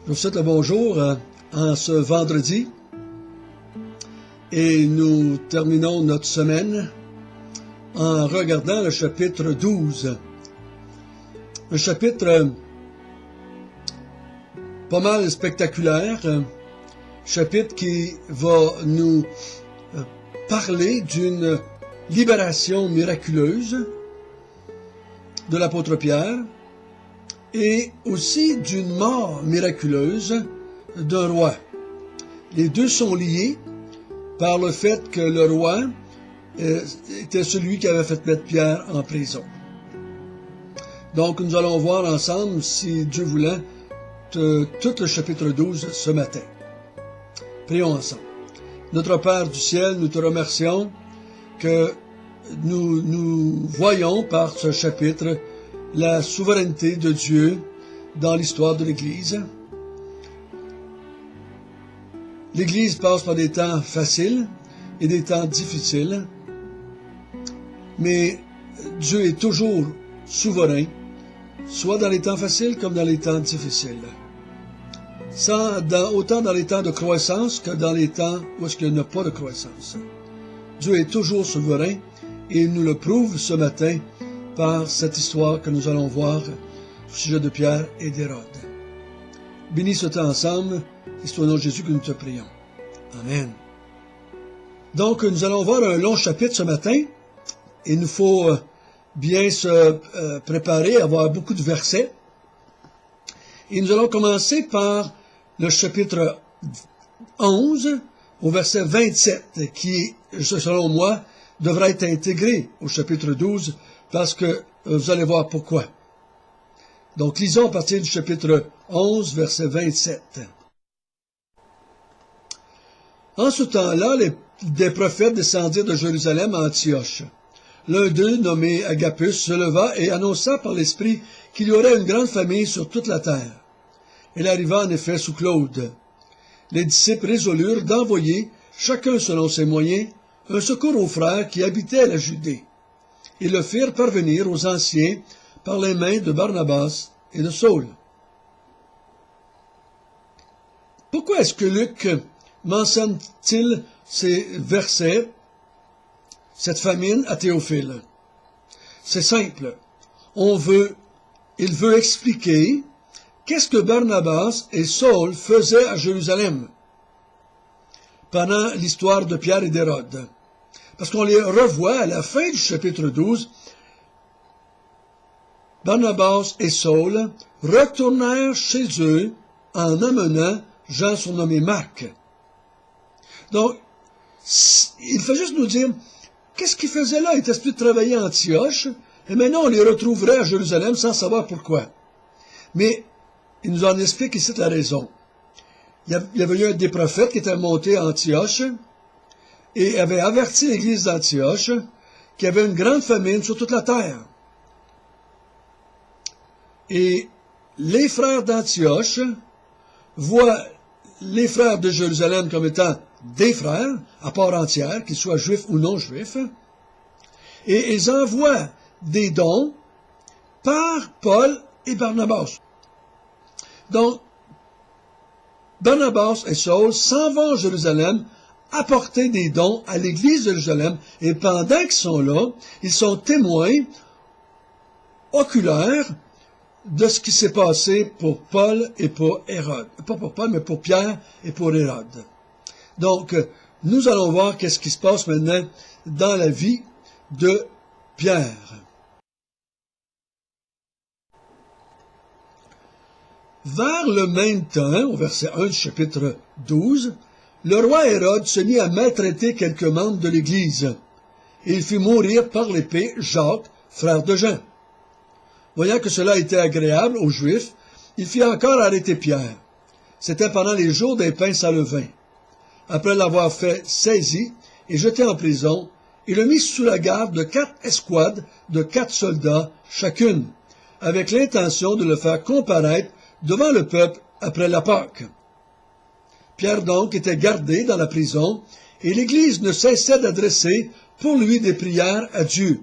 Je vous souhaite le bonjour en ce vendredi et nous terminons notre semaine en regardant le chapitre 12. Un chapitre pas mal spectaculaire, chapitre qui va nous parler d'une libération miraculeuse de l'apôtre Pierre et aussi d'une mort miraculeuse d'un roi. Les deux sont liés par le fait que le roi était celui qui avait fait mettre Pierre en prison. Donc nous allons voir ensemble, si Dieu voulait, tout le chapitre 12 ce matin. Prions ensemble. Notre Père du ciel, nous te remercions que nous voyons par ce chapitre la souveraineté de Dieu dans l'histoire de l'Église. L'Église passe par des temps faciles et des temps difficiles, mais Dieu est toujours souverain, soit dans les temps faciles comme dans les temps difficiles. Autant dans les temps de croissance que dans les temps où il n'y a pas de croissance. Dieu est toujours souverain et il nous le prouve ce matin par cette histoire que nous allons voir au sujet de Pierre et d'Hérode. Bénis ce temps ensemble, et c'est au nom de Jésus que nous te prions. Amen. Donc, nous allons voir un long chapitre ce matin. Il nous faut bien se préparer, avoir beaucoup de versets. Et nous allons commencer par le chapitre 11, au verset 27, qui, selon moi, devra être intégré au chapitre 12, parce que vous allez voir pourquoi. Donc, lisons à partir du chapitre 11, verset 27. En ce temps-là, des prophètes descendirent de Jérusalem à Antioche. L'un d'eux, nommé Agabus, se leva et annonça par l'Esprit qu'il y aurait une grande famine sur toute la terre. Elle arriva en effet sous Claude. Les disciples résolurent d'envoyer, chacun selon ses moyens, un secours aux frères qui habitaient la Judée. Ils le firent parvenir aux anciens par les mains de Barnabas et de Saul. Pourquoi est-ce que Luc mentionne-t-il ces versets, cette famine à Théophile? C'est simple. Il veut expliquer qu'est-ce que Barnabas et Saul faisaient à Jérusalem pendant l'histoire de Pierre et d'Hérode. Parce qu'on les revoit à la fin du chapitre 12, Barnabas et Saul retournèrent chez eux en amenant Jean surnommé Marc. Donc, il faut juste nous dire, qu'est-ce qu'ils faisaient là? Ils étaient supposés travailler à Antioche, et maintenant on les retrouverait à Jérusalem sans savoir pourquoi. Mais il nous en explique ici la raison. Il y avait eu un des prophètes qui était monté à Antioche, et avait averti l'église d'Antioche qu'il y avait une grande famine sur toute la terre. Et les frères d'Antioche voient les frères de Jérusalem comme étant des frères, à part entière, qu'ils soient juifs ou non juifs, et ils envoient des dons par Paul et Barnabas. Donc, Barnabas et Saul s'en vont à Jérusalem apporter des dons à l'église de Jérusalem, et pendant qu'ils sont là, ils sont témoins oculaires de ce qui s'est passé pour Paul et pour Hérode. Pas pour Paul, mais pour Pierre et pour Hérode. Donc, nous allons voir qu'est-ce qui se passe maintenant dans la vie de Pierre. Vers le même temps, au verset 1 du chapitre 12, le roi Hérode se mit à maltraiter quelques membres de l'Église, et il fit mourir par l'épée Jacques, frère de Jean. Voyant que cela était agréable aux Juifs, il fit encore arrêter Pierre. C'était pendant les jours des pains sans levain. Après l'avoir fait saisi et jeté en prison, il le mit sous la garde de 4 escouades de 4 soldats chacune, avec l'intention de le faire comparaître devant le peuple après la Pâque. Pierre donc était gardé dans la prison, et l'Église ne cessait d'adresser pour lui des prières à Dieu.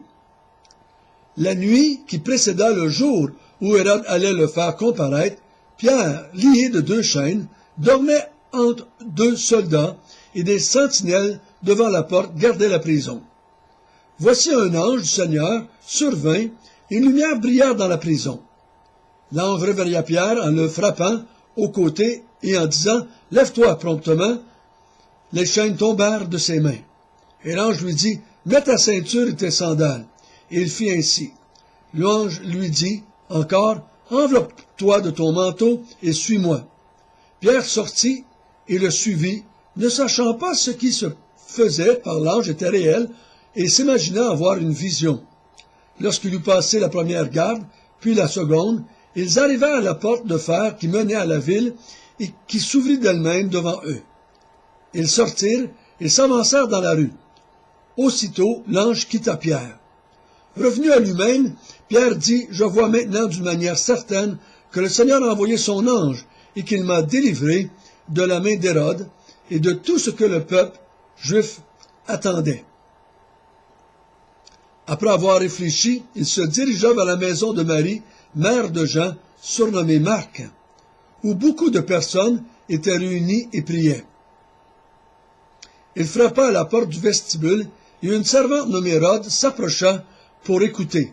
La nuit qui précéda le jour où Hérode allait le faire comparaître, Pierre, lié de 2 chaînes, dormait entre 2 soldats et des sentinelles devant la porte gardaient la prison. Voici un ange du Seigneur survint et une lumière brilla dans la prison. L'ange réveilla Pierre en le frappant au côté et en disant « Lève-toi promptement ». Les chaînes tombèrent de ses mains. Et l'ange lui dit « Mets ta ceinture et tes sandales ». Et il fit ainsi. L'ange lui dit encore « Enveloppe-toi de ton manteau et suis-moi ». Pierre sortit et le suivit, ne sachant pas ce qui se faisait par l'ange était réel, et s'imaginant avoir une vision. Lorsqu'il eut passé la première garde, puis la seconde, ils arrivèrent à la porte de fer qui menait à la ville et qui s'ouvrit d'elle-même devant eux. Ils sortirent et s'avancèrent dans la rue. Aussitôt, l'ange quitta Pierre. Revenu à lui-même, Pierre dit « Je vois maintenant d'une manière certaine que le Seigneur a envoyé son ange et qu'il m'a délivré de la main d'Hérode et de tout ce que le peuple juif attendait. » Après avoir réfléchi, il se dirigea vers la maison de Marie, mère de Jean, surnommée Marc, où beaucoup de personnes étaient réunies et priaient. Il frappa à la porte du vestibule, et une servante nommée Rhodes s'approcha pour écouter.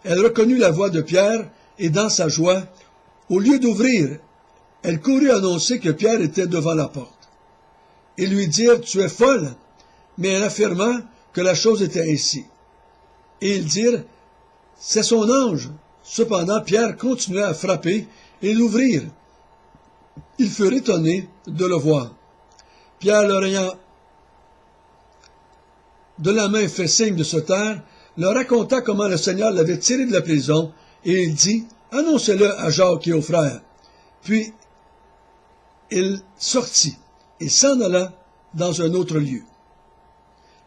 Elle reconnut la voix de Pierre, et dans sa joie, au lieu d'ouvrir, elle courut annoncer que Pierre était devant la porte. Ils lui dirent « Tu es folle », mais elle affirma que la chose était ainsi. Et ils dirent « C'est son ange ». Cependant, Pierre continua à frapper et l'ouvrirent. Ils furent étonnés de le voir. Pierre, leur ayant de la main fait signe de se taire, leur raconta comment le Seigneur l'avait tiré de la prison, et il dit « Annoncez-le à Jacques et aux frères ». Puis il sortit et s'en alla dans un autre lieu.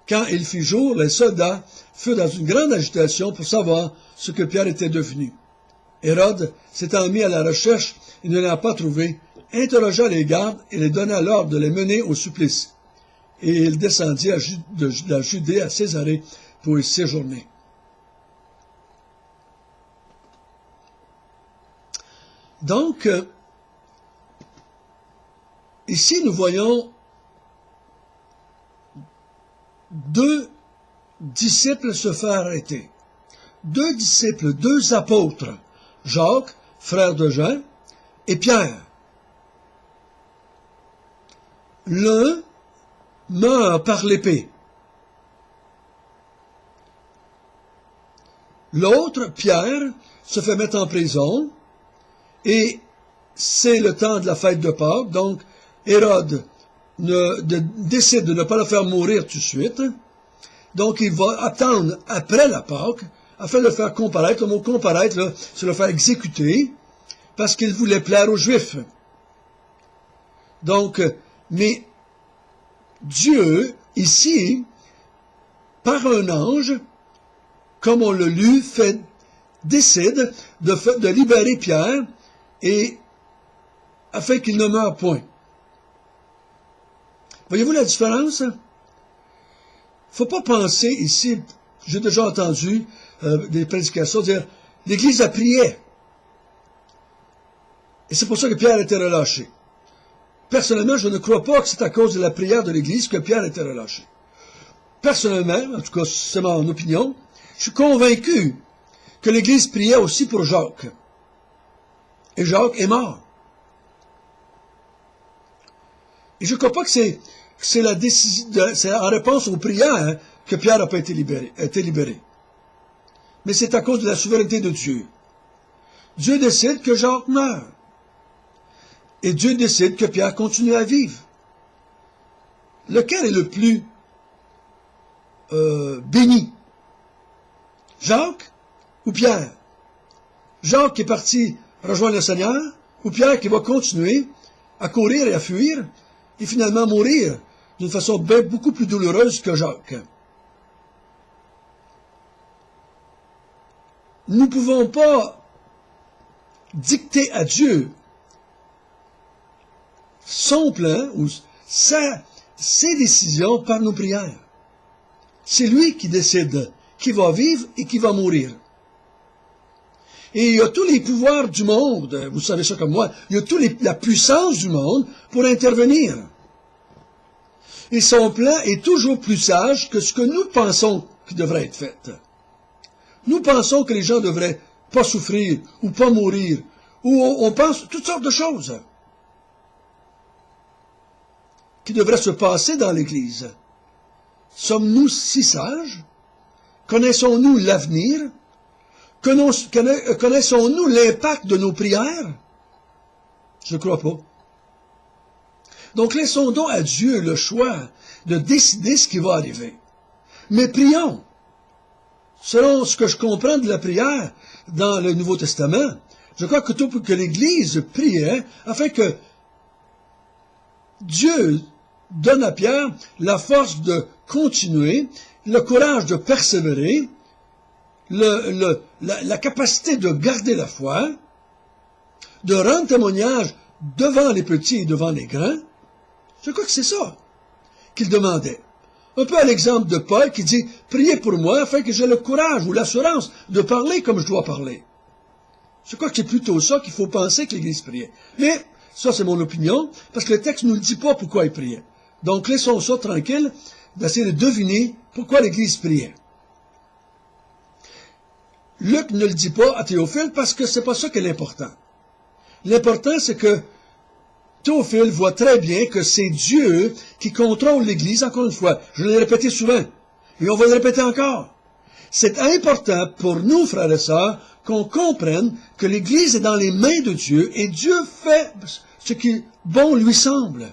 Quand il fit jour, les soldats furent dans une grande agitation pour savoir ce que Pierre était devenu. Hérode, s'étant mis à la recherche et ne l'ayant pas trouvé, interrogea les gardes et les donna l'ordre de les mener au supplice. Et il descendit de la Judée à Césarée pour y séjourner. Donc, ici nous voyons 2 disciples se faire arrêter. 2 disciples, 2 apôtres, Jacques, frère de Jean, et Pierre. L'un meurt par l'épée. L'autre, Pierre, se fait mettre en prison, et c'est le temps de la fête de Pâques, donc Hérode décide de ne pas le faire mourir tout de suite. Donc il va attendre après la Pâque, afin de le faire comparaître. Le mot comparaître, là, c'est le faire exécuter, parce qu'il voulait plaire aux Juifs. Donc, mais Dieu, ici, par un ange, comme on l'a lu, décide de libérer Pierre, et afin qu'il ne meure point. Voyez-vous la différence? Il ne faut pas penser ici, j'ai déjà entendu des prédications dire, l'Église a prié. Et c'est pour ça que Pierre a été relâché. Personnellement, je ne crois pas que c'est à cause de la prière de l'Église que Pierre a été relâché. Personnellement, en tout cas c'est mon opinion, je suis convaincu que l'Église priait aussi pour Jacques. Et Jacques est mort. Et je ne crois pas que c'est la décision, c'est en réponse aux prières que Pierre n'a pas été libéré. Mais c'est à cause de la souveraineté de Dieu. Dieu décide que Jacques meurt. Et Dieu décide que Pierre continue à vivre. Lequel est le plus béni? Jacques ou Pierre? Jacques qui est parti rejoindre le Seigneur, ou Pierre qui va continuer à courir et à fuir, et finalement mourir d'une façon beaucoup plus douloureuse que Jacques. Nous ne pouvons pas dicter à Dieu son plan ou ses décisions par nos prières. C'est lui qui décide qui va vivre et qui va mourir. Et il y a tous les pouvoirs du monde, vous savez ça comme moi, il y a toute la puissance du monde pour intervenir. Et son plan est toujours plus sage que ce que nous pensons qui devrait être fait. Nous pensons que les gens devraient pas souffrir, ou pas mourir, ou on pense toutes sortes de choses qui devraient se passer dans l'Église. Sommes-nous si sages? Connaissons-nous l'avenir? Connaissons-nous l'impact de nos prières? Je ne crois pas. Donc laissons donc à Dieu le choix de décider ce qui va arriver. Mais prions. Selon ce que je comprends de la prière dans le Nouveau Testament, je crois que l'Église priait afin que Dieu donne à Pierre la force de continuer, le courage de persévérer, la capacité de garder la foi, de rendre témoignage devant les petits et devant les grands. Je crois que c'est ça qu'il demandait. Un peu à l'exemple de Paul qui dit « Priez pour moi afin que j'aie le courage ou l'assurance de parler comme je dois parler. » Je crois que c'est plutôt ça qu'il faut penser que l'Église priait. Mais ça, c'est mon opinion, parce que le texte ne nous dit pas pourquoi il priait. Donc laissons ça tranquille, d'essayer de deviner pourquoi l'Église priait. Luc ne le dit pas à Théophile parce que c'est pas ça qui est l'important. L'important, c'est que Théophile voit très bien que c'est Dieu qui contrôle l'Église, encore une fois. Je l'ai répété souvent, et on va le répéter encore. C'est important pour nous, frères et sœurs, qu'on comprenne que l'Église est dans les mains de Dieu, et Dieu fait ce qui bon lui semble,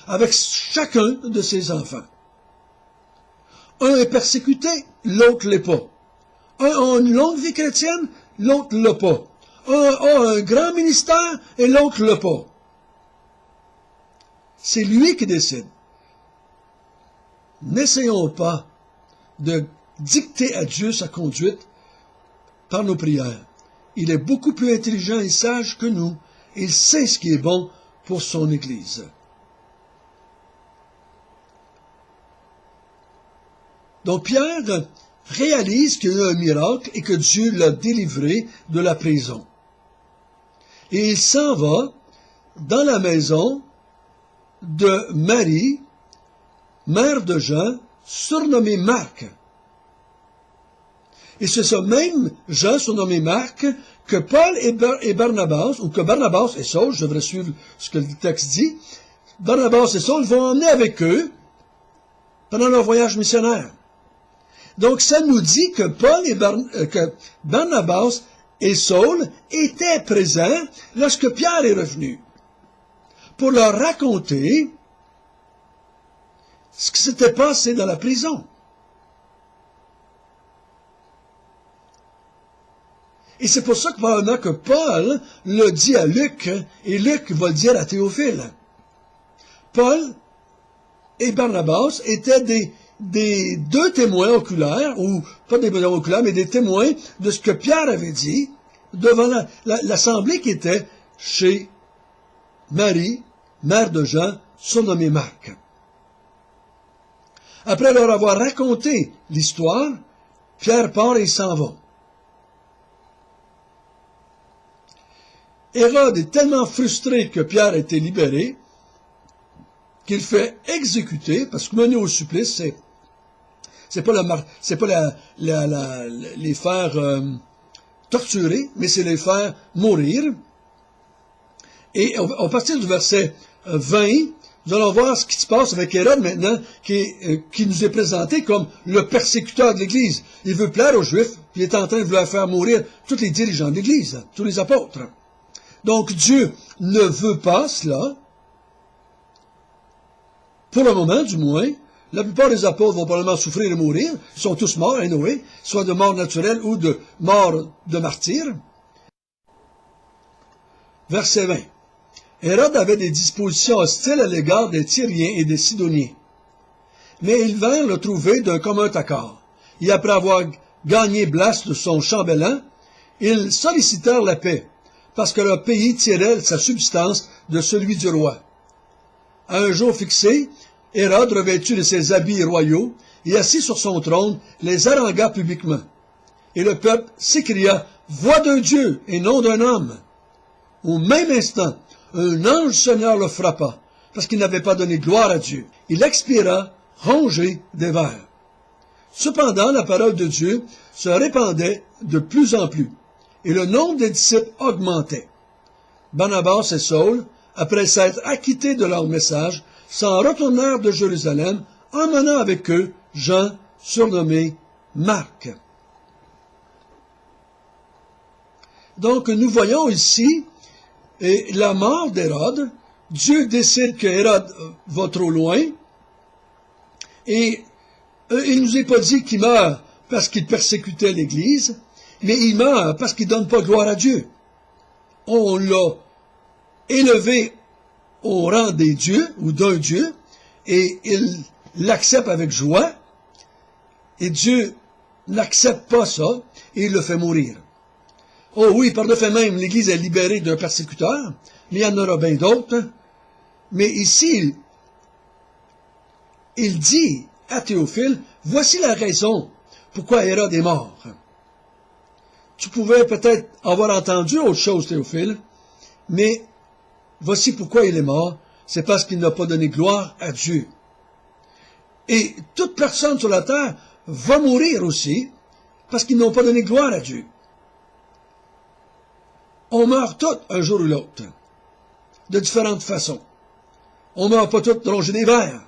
avec chacun de ses enfants. Un est persécuté, l'autre l'est pas. Un a une longue vie chrétienne, l'autre l'a pas. Un a un grand ministère, et l'autre l'a pas. C'est lui qui décide. N'essayons pas de dicter à Dieu sa conduite par nos prières. Il est beaucoup plus intelligent et sage que nous. Il sait ce qui est bon pour son Église. Donc Pierre réalise qu'il y a un miracle et que Dieu l'a délivré de la prison. Et il s'en va dans la maison de Marie, mère de Jean, surnommée Marc. Et c'est ce même Jean, surnommé Marc, que Paul et Barnabas, ou que Barnabas et Saul, je devrais suivre ce que le texte dit, Barnabas et Saul vont emmener avec eux pendant leur voyage missionnaire. Donc ça nous dit que que Barnabas et Saul étaient présents lorsque Pierre est revenu, pour leur raconter ce qui s'était passé dans la prison. Et c'est pour ça que probablement que Paul le dit à Luc, et Luc va le dire à Théophile. Paul et Barnabas étaient des deux témoins oculaires, ou pas des témoins oculaires, mais des témoins de ce que Pierre avait dit devant l'assemblée qui était chez Marie, mère de Jean, surnommée Marc. Après leur avoir raconté l'histoire, Pierre part et il s'en va. Hérode est tellement frustré que Pierre a été libéré qu'il fait exécuter, parce que mener au supplice, c'est pas les faire torturer, mais c'est les faire mourir. Et à partir du verset 20, nous allons voir ce qui se passe avec Hérode maintenant, qui nous est présenté comme le persécuteur de l'Église. Il veut plaire aux Juifs, puis il est en train de vouloir faire mourir tous les dirigeants de l'Église, tous les apôtres. Donc Dieu ne veut pas cela, pour le moment du moins. La plupart des apôtres vont probablement souffrir et mourir, ils sont tous morts, anyway, soit de mort naturelle ou de mort de martyr. Verset 20. Hérode avait des dispositions hostiles à l'égard des Tyriens et des Sidoniens. Mais ils vinrent le trouver d'un commun accord. Et après avoir gagné Blas de son chambellan, ils sollicitèrent la paix, parce que leur pays tirait sa substance de celui du roi. À un jour fixé, Hérode, revêtu de ses habits royaux, et assis sur son trône, les harangua publiquement. Et le peuple s'écria voix d'un Dieu et non d'un homme. Au même instant, un ange Seigneur le frappa, parce qu'il n'avait pas donné gloire à Dieu. Il expira, rongé des vers. Cependant, la parole de Dieu se répandait de plus en plus, et le nombre des disciples augmentait. Barnabas et Saul, après s'être acquittés de leur message, s'en retournèrent de Jérusalem, emmenant avec eux Jean, surnommé Marc. Donc, nous voyons ici la mort d'Hérode. Dieu décide que Hérode va trop loin, et il nous est pas dit qu'il meurt parce qu'il persécutait l'Église, mais il meurt parce qu'il donne pas gloire à Dieu. On l'a élevé au rang des dieux, ou d'un Dieu, et il l'accepte avec joie, et Dieu n'accepte pas ça, et il le fait mourir. Oh oui, par le fait même, l'Église est libérée d'un persécuteur, mais il y en aura bien d'autres. Mais ici, il dit à Théophile, voici la raison pourquoi Hérode est mort. Tu pouvais peut-être avoir entendu autre chose, Théophile, mais voici pourquoi il est mort, c'est parce qu'il n'a pas donné gloire à Dieu. Et toute personne sur la terre va mourir aussi, parce qu'ils n'ont pas donné gloire à Dieu. On meurt tous un jour ou l'autre, de différentes façons. On ne meurt pas tous rongés des vers.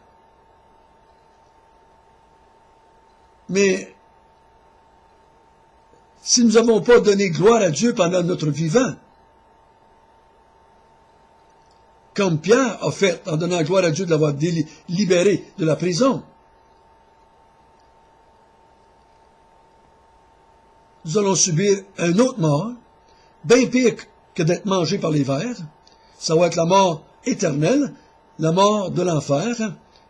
Mais si nous n'avons pas donné gloire à Dieu pendant notre vivant, comme Pierre a fait en donnant gloire à Dieu de l'avoir libéré de la prison, nous allons subir un autre mort, bien pire que d'être mangé par les vers. Ça va être la mort éternelle, la mort de l'enfer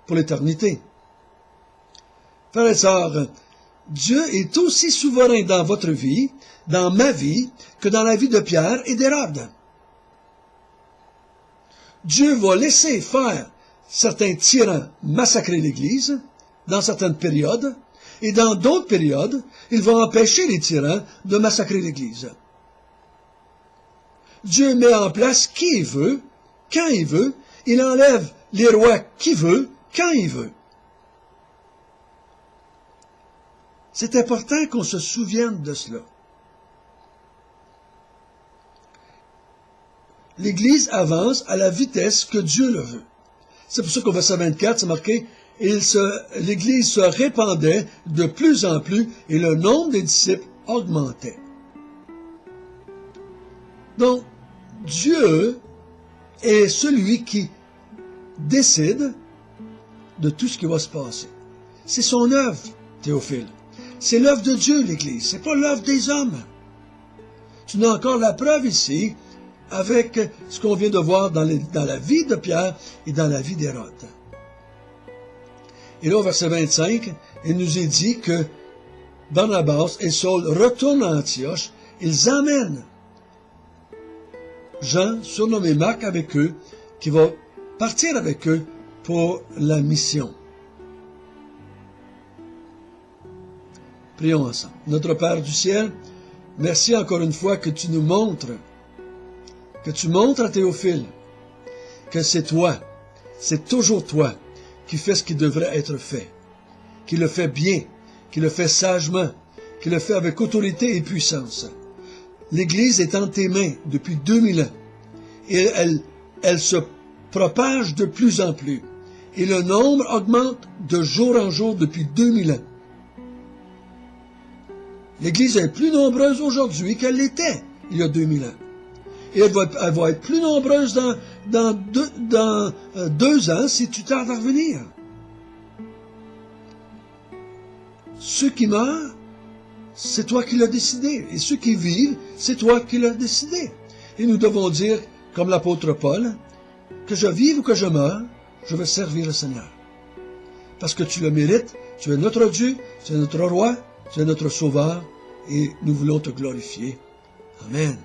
pour l'éternité. Frères et sœurs, Dieu est aussi souverain dans votre vie, dans ma vie, que dans la vie de Pierre et d'Hérode. Dieu va laisser faire certains tyrans massacrer l'Église dans certaines périodes, et dans d'autres périodes, il va empêcher les tyrans de massacrer l'Église. Dieu met en place qui il veut, quand il veut, il enlève les rois qu'il veut, quand il veut. C'est important qu'on se souvienne de cela. L'Église avance à la vitesse que Dieu le veut. C'est pour ça qu'au verset 24, c'est marqué, l'Église se répandait de plus en plus et le nombre des disciples augmentait. Donc, Dieu est celui qui décide de tout ce qui va se passer. C'est son œuvre, Théophile. C'est l'œuvre de Dieu, l'Église. C'est pas l'œuvre des hommes. Tu as encore la preuve ici avec ce qu'on vient de voir dans la vie de Pierre et dans la vie d'Hérode. Et là, au verset 25, il nous est dit que Barnabas et Saul retournent à Antioche. Ils amènent Jean, surnommé Marc, avec eux, qui va partir avec eux pour la mission. Prions ensemble. Notre Père du ciel, merci encore une fois que tu nous montres, que tu montres à Théophile que c'est toi, c'est toujours toi qui fais ce qui devrait être fait, qui le fait bien, qui le fait sagement, qui le fait avec autorité et puissance. L'Église est entre tes mains depuis 2000 ans et elle se propage de plus en plus et le nombre augmente de jour en jour depuis 2000 ans. L'Église est plus nombreuse aujourd'hui qu'elle l'était il y a 2000 ans. Et elle va être plus nombreuse dans 2 ans si tu tardes à revenir. Ceux qui meurent, c'est toi qui l'as décidé. Et ceux qui vivent, c'est toi qui l'as décidé. Et nous devons dire, comme l'apôtre Paul, que je vive ou que je meure, je veux servir le Seigneur. Parce que tu le mérites, tu es notre Dieu, tu es notre roi, tu es notre sauveur, et nous voulons te glorifier. Amen.